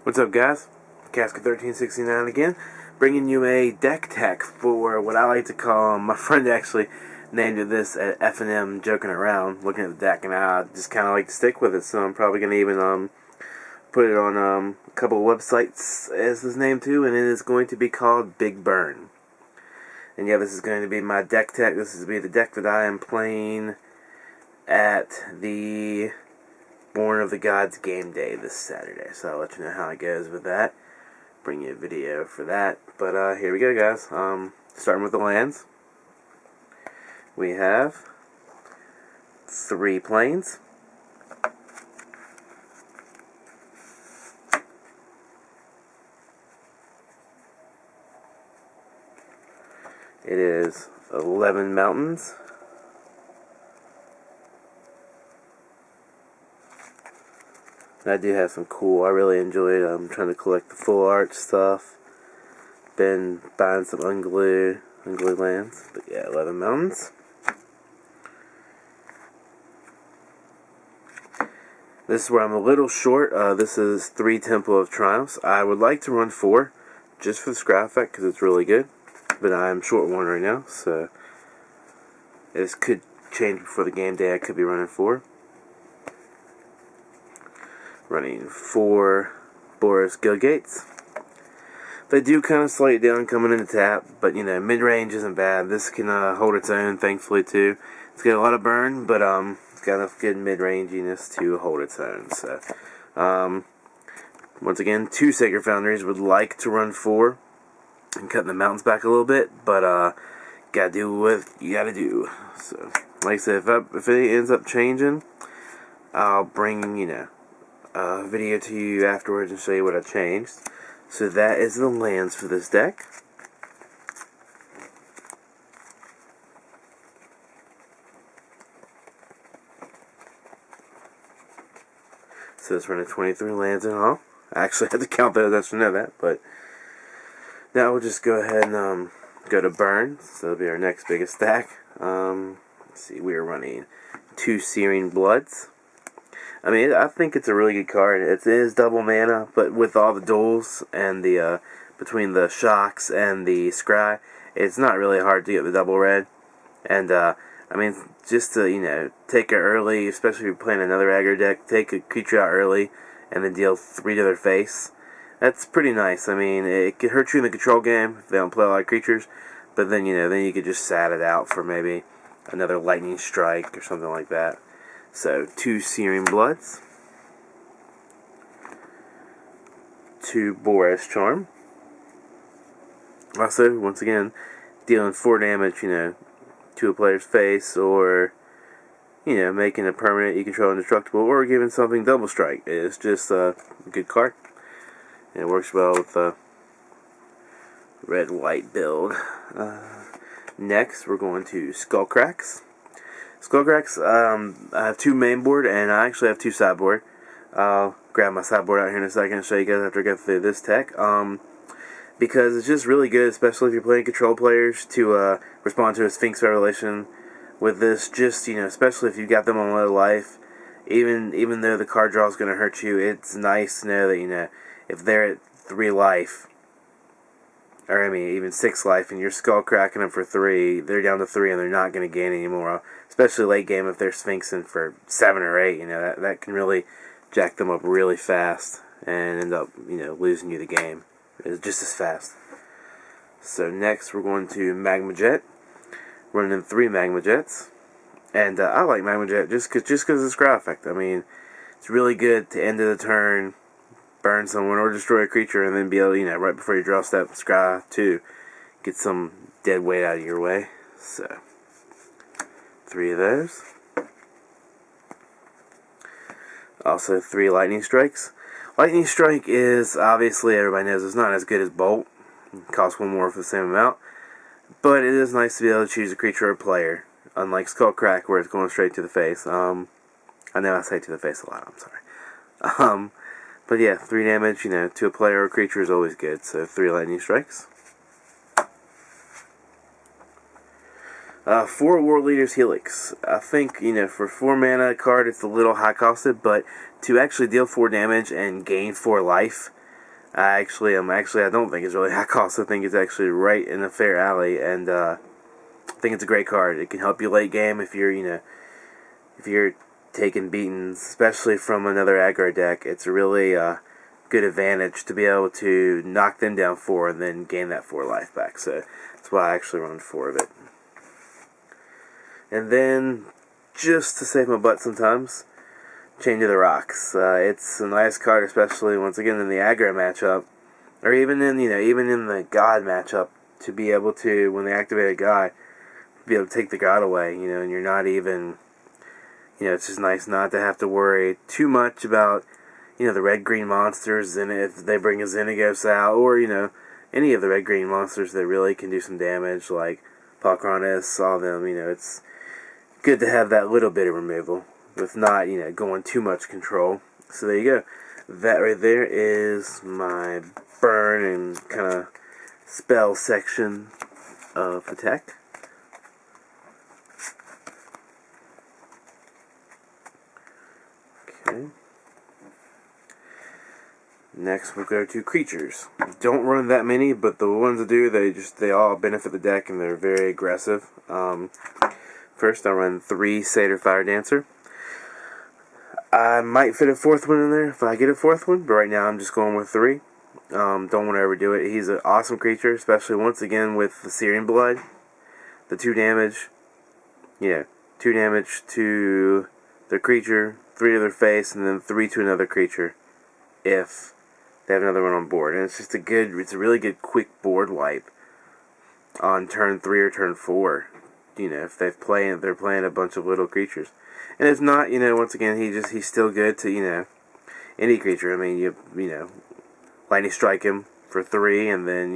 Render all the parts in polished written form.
What's up, guys? Casca1369 again, bringing you a deck tech for what I like to call, my friend actually named it this at F&M, joking around, looking at the deck, and I just kind of like to stick with it, so I'm probably going to even put it on a couple of websites as this name too, and it is going to be called Big Burn. And yeah, this is going to be my deck tech. This is going to be the deck that I am playing at the Born of the Gods game day this Saturday, so I'll let you know how it goes with that. Bring you a video for that. But here we go, guys. Starting with the lands, we have 3 planes, it is 11 mountains, I do have some cool, I really enjoy it. I'm trying to collect the full art stuff. Been buying some unglued lands. But yeah, 11 mountains. This is where I'm a little short. This is 3 Temple of Triumphs. I would like to run 4, just for the scrap effect, because it's really good. But I'm short 1 right now, so this could change before the game day. I could be running 4. Running 4 Boris Gilgates. They do kind of slow it down coming into tap, but you know, mid-range isn't bad. This can hold its own, thankfully, too. It's got a lot of burn, but it's got enough good mid-ranginess to hold its own. So, once again, 2 Sacred Foundries. Would like to run 4 and cut the mountains back a little bit, but gotta do what you gotta do. So, like I said, if it ends up changing, I'll bring, you know, a video to you afterwards and show you what I changed. So that is the lands for this deck. So it's running 23 lands in all. I actually had to count those, I should know that, but now we'll just go ahead and go to burn. So that'll be our next biggest stack. Let's see, we are running 2 Searing Bloods. I mean, I think it's a really good card. It is double mana, but with all the duels and the between the shocks and the scry, it's not really hard to get the double red. And I mean, just to, you know, take it early, especially if you're playing another aggro deck, take a creature out early and then deal 3 to their face. That's pretty nice. I mean, it could hurt you in the control game if they don't play a lot of creatures, but then, you know, then you could just sat it out for maybe another lightning strike or something like that. So, 2 Searing Bloods, 2 Boris Charm. Also, once again, dealing 4 damage, you know, to a player's face, or, you know, making a permanent you control indestructible, or giving something double strike. It's just a good card. And it works well with the red-white build. Next, we're going to Skullcracks. Skullcracks, I have 2 main board, and I actually have 2 sideboard. I'll grab my sideboard out here in a second and show you guys after I go through this tech. Because it's just really good, especially if you're playing control players, to respond to a Sphinx Revelation with this. Just, you know, especially if you got them on low life, even though the card draw is going to hurt you, it's nice to know that, you know, if they're at 3 life, or I mean even 6 life, and you're skull cracking them for 3, they're down to 3 and they're not going to gain anymore. Especially late game if they're sphinxing for 7 or 8, you know, that can really jack them up really fast and end up, you know, losing you the game. It's just as fast. So next we're going to Magma Jet, running 3 Magma Jets, and I like Magma Jet just because of the scry effect. I mean, it's really good to end of the turn, burn someone or destroy a creature, and then be able, you know, right before you draw step, scry 2, get some dead weight out of your way. So 3 of those. Also 3 Lightning Strikes. Lightning Strike is, obviously, everybody knows, it's not as good as Bolt. It costs 1 more for the same amount. But it is nice to be able to choose a creature or a player. Unlike Skullcrack, where it's going straight to the face. I know I say to the face a lot, I'm sorry. But yeah, 3 damage, you know, to a player or a creature is always good. So 3 Lightning Strikes. 4 War Leaders Helix. I think, you know, for 4 mana card, it's a little high costed, but to actually deal 4 damage and gain 4 life, I don't think it's really high cost. I think it's actually right in a fair alley, and I think it's a great card. It can help you late game if you're, if you're taking beatings, especially from another aggro deck. It's a really good advantage to be able to knock them down 4 and then gain that 4 life back. So that's why I actually run 4 of it. And then, just to save my butt sometimes, Chain of the Rocks. It's a nice card, especially once again in the aggro matchup, or even in the God matchup, to be able to, when they activate a God, be able to take the God away. And you're not even, it's just nice not to have to worry too much about, the red-green monsters, and if they bring a Xenagos out, or any of the red-green monsters that really can do some damage, like Palcronis, all of them. It's good to have that little bit of removal with not, going too much control. So there you go. That right there is my burn and kind of spell section of the deck. Okay. Next we'll go to creatures. Don't run that many, but the ones that do, they all benefit the deck and they're very aggressive. First I'll run 3 Satyr Fire Dancer. I might fit a 4th one in there if I get a 4th one, but right now I'm just going with 3. Don't want to overdo it. He's an awesome creature, especially once again with the Syrian Blood. The 2 damage. 2 damage to their creature, 3 to their face, and then 3 to another creature if they have another one on board. And it's a really good quick board wipe on turn 3 or turn 4. If they're playing a bunch of little creatures. And if not, once again, he's still good to, any creature. I mean, lightning strike him for 3, and then,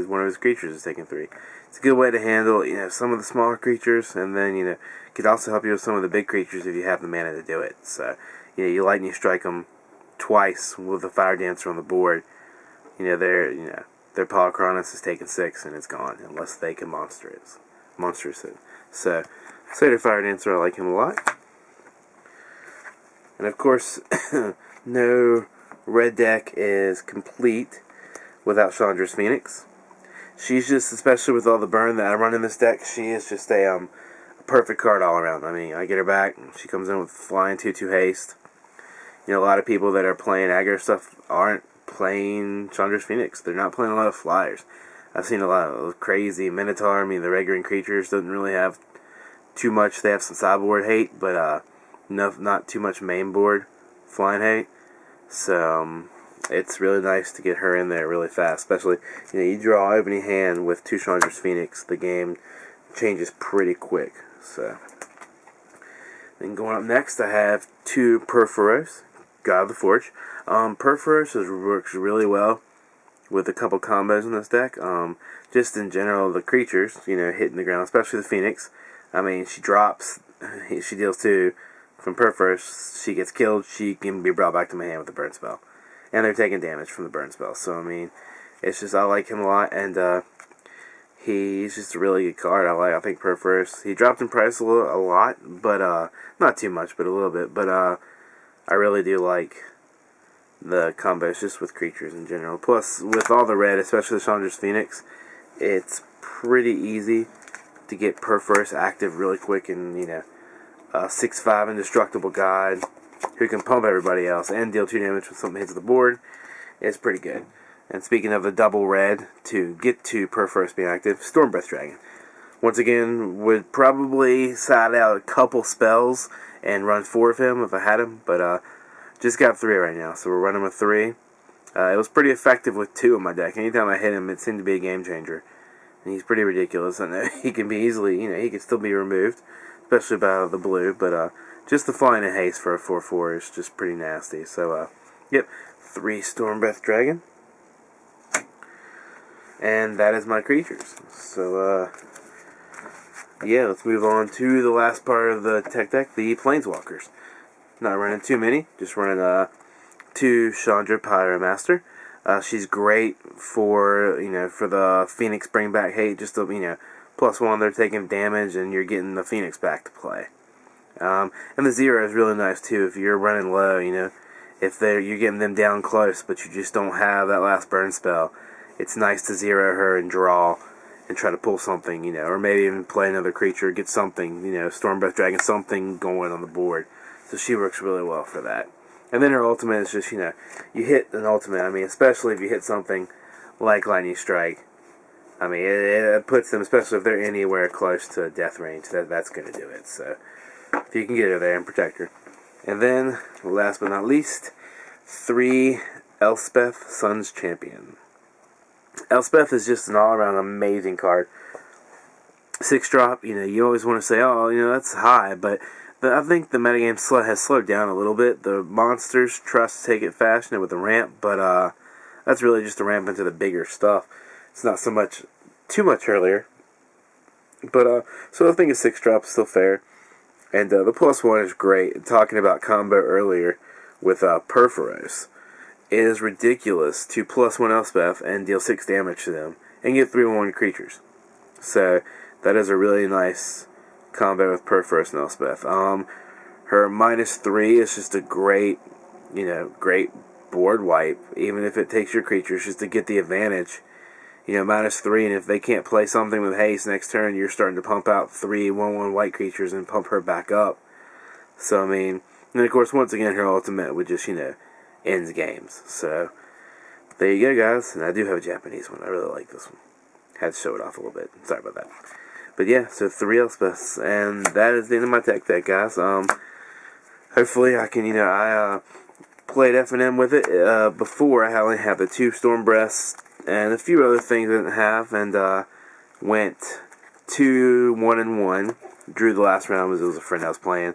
one of his creatures is taking 3. It's a good way to handle, some of the smaller creatures, and then, it could also help you with some of the big creatures if you have the mana to do it. So, you lightning strike them twice with a Fire Dancer on the board. Their Palcronis is taking 6, and it's gone, unless they can monstrous it. So, Satyr Fire Dancer, I like him a lot. And of course, no red deck is complete without Chandra's Phoenix. She's just, especially with all the burn that I run in this deck, she is just a perfect card all around. I mean, I get her back, she comes in with flying 2/2 haste. A lot of people that are playing aggro stuff aren't playing Chandra's Phoenix. They're not playing a lot of flyers. I've seen a lot of crazy Minotaur. I mean, the red green creatures doesn't really have too much. They have some sideboard hate, but not too much main board flying hate. So it's really nice to get her in there really fast. Especially, you draw opening hand with 2 Chandra's Phoenix, the game changes pretty quick. So then going up next, I have 2 Perforos, God of the Forge. Perforos works really well with a couple combos in this deck. Just in general, the creatures, hitting the ground, especially the Phoenix. I mean, she drops, she deals 2 from Perforos. She gets killed, she can be brought back to my hand with the burn spell. And they're taking damage from the burn spell. So, I mean, it's just, I like him a lot, and he's just a really good card. I think Perforos. He dropped in price a lot, but not too much, but a little bit. But I really do like the combos just with creatures in general. Plus, with all the red, especially the Chandra's Phoenix, it's pretty easy to get Perforos active really quick, and 6/5 indestructible God who can pump everybody else and deal 2 damage when something hits the board. It's pretty good. And speaking of the double red to get to Perforos being active, Stormbreath Dragon. Once again, would probably side out a couple spells and run 4 of him if I had him, but just got 3 right now, so we're running with 3. It was pretty effective with 2 in my deck. Anytime I hit him, it seemed to be a game changer. And he's pretty ridiculous. I know he can be easily, he can still be removed, especially by the blue, but just the flying and haste for a 4/4 is just pretty nasty. So, yep, 3 Stormbreath Dragon. And that is my creatures. So, yeah, let's move on to the last part of the tech deck, the Planeswalkers. Not running too many, just running 2 Chandra Pyromaster. She's great for, for the Phoenix bring back hate, just to, +1, they're taking damage and you're getting the Phoenix back to play. And the 0 is really nice too if you're running low, if you're getting them down close, but you just don't have that last burn spell, it's nice to zero her and draw and try to pull something, or maybe even play another creature, get something, Stormbreath Dragon, something going on the board. So she works really well for that. And then her ultimate is just, you hit an ultimate. I mean, especially if you hit something like Lightning Strike. I mean, it puts them, especially if they're anywhere close to death range, that's going to do it. So, if you can get her there and protect her. And then, last but not least, 3 Elspeth, Sun's Champion. Elspeth is just an all-around amazing card. 6-drop, you always want to say, oh, that's high, but I think the metagame has slowed down a little bit. The monsters trust to take it fast with the ramp, but that's really just a ramp into the bigger stuff. It's not too much earlier. But, so I think a 6-drop is still fair. And the +1 is great. Talking about combo earlier with Perforos, it is ridiculous to +1 Elspeth and deal 6 damage to them and get 3/1 creatures. So that is a really nice combo with Perforos and Elspeth. Her -3 is just a great, great board wipe. Even if it takes your creatures, just to get the advantage. -3, and if they can't play something with haste next turn, you're starting to pump out 3 1/1 white creatures and pump her back up. So, I mean, and of course, once again, her ultimate would just, ends games. So, there you go, guys. And I do have a Japanese one. I really like this one. Had to show it off a little bit. Sorry about that. But yeah, so 3 Elspeths. And that is the end of my tech deck, guys. Hopefully I can, I played F&M with it before. I only had the 2 Stormbreaths and a few other things I didn't have, and went 2-1-1. Drew the last round because it was a friend I was playing.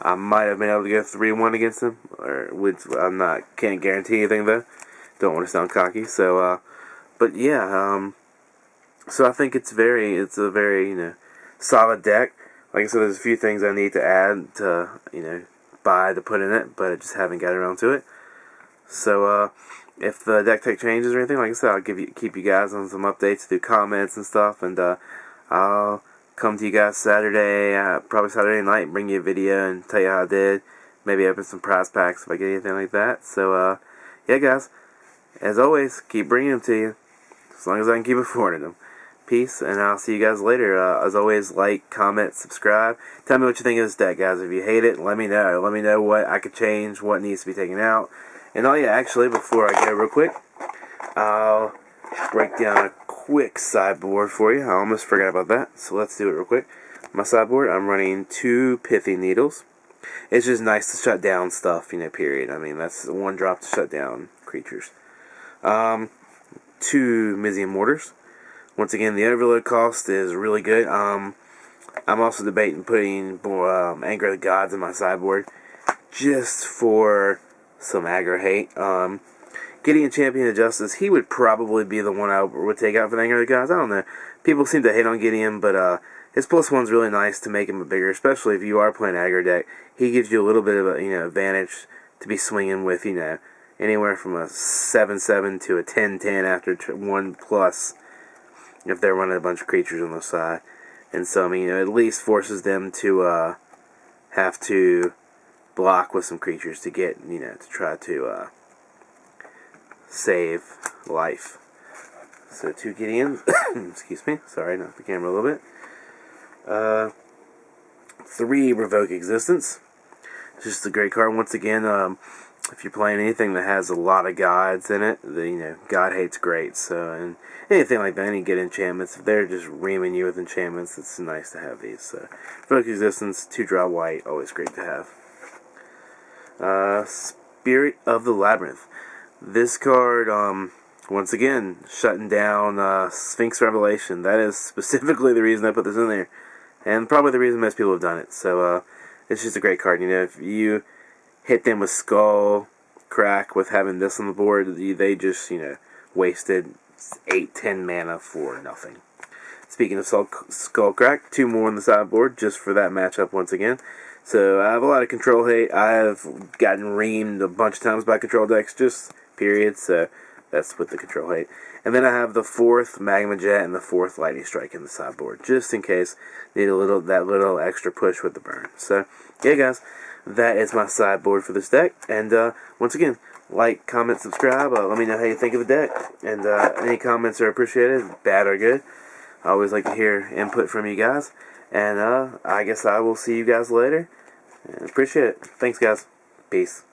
I might have been able to go 3-1 against him, can't guarantee anything though. Don't want to sound cocky. So, but yeah, so I think it's a very, solid deck. Like I said, there's a few things I need to add to, buy to put in it, but I just haven't got around to it. So, if the deck tech changes or anything, like I said, I'll keep you guys on some updates through comments and stuff, and I'll come to you guys Saturday, probably Saturday night, and bring you a video and tell you how I did. Maybe open some prize packs if I get anything like that. So, yeah, guys, as always, keep bringing them to you, as long as I can keep affording them. Peace, and I'll see you guys later. As always, like, comment, subscribe. Tell me what you think of this deck, guys. If you hate it, let me know. Let me know what I could change, what needs to be taken out. And oh yeah, actually, before I go real quick, I'll break down a quick sideboard for you. I almost forgot about that, so let's do it real quick. My sideboard, I'm running 2 Pithy Needles. It's just nice to shut down stuff, period. I mean, that's 1 drop to shut down creatures. 2 Mizium Mortars. Once again, the overload cost is really good. I'm also debating putting Anger of the Gods in my sideboard, just for some aggro hate. Gideon, Champion of Justice, he would probably be the one I would take out for the Anger of the Gods. I don't know. People seem to hate on Gideon, but his +1's really nice to make him a bigger, especially if you are playing aggro deck. He gives you a little bit of a advantage to be swinging with, anywhere from a 7/7 to a 10/10 after 1+, if they're running a bunch of creatures on the side. And so, I mean, at least forces them to have to block with some creatures to get, to try to save life. So 2 Gideons, excuse me, sorry, knocked the camera a little bit. 3 Revoke Existence. It's just a great card. Once again, if you're playing anything that has a lot of gods in it, God Hate's great. So, and anything like that, any good enchantments, if they're just reaming you with enchantments, it's nice to have these. So, Revoke Existence, 2-drop white, always great to have. Spirit of the Labyrinth. This card, once again, shutting down Sphinx Revelation. That is specifically the reason I put this in there, and probably the reason most people have done it. So, it's just a great card. If you hit them with Skull Crack with having this on the board, they just, wasted 8-10 mana for nothing. Speaking of Skull Crack, 2 more on the sideboard just for that matchup once again. So I have a lot of control hate. I have gotten reamed a bunch of times by control decks, just period. So that's with the control hate. And then I have the 4th Magma Jet and the 4th Lightning Strike in the sideboard, just in case need that little extra push with the burn. So yeah, guys, that is my sideboard for this deck. And once again, like, comment, subscribe. Let me know how you think of the deck. And any comments are appreciated, bad or good. I always like to hear input from you guys. And I guess I will see you guys later. And appreciate it. Thanks, guys. Peace.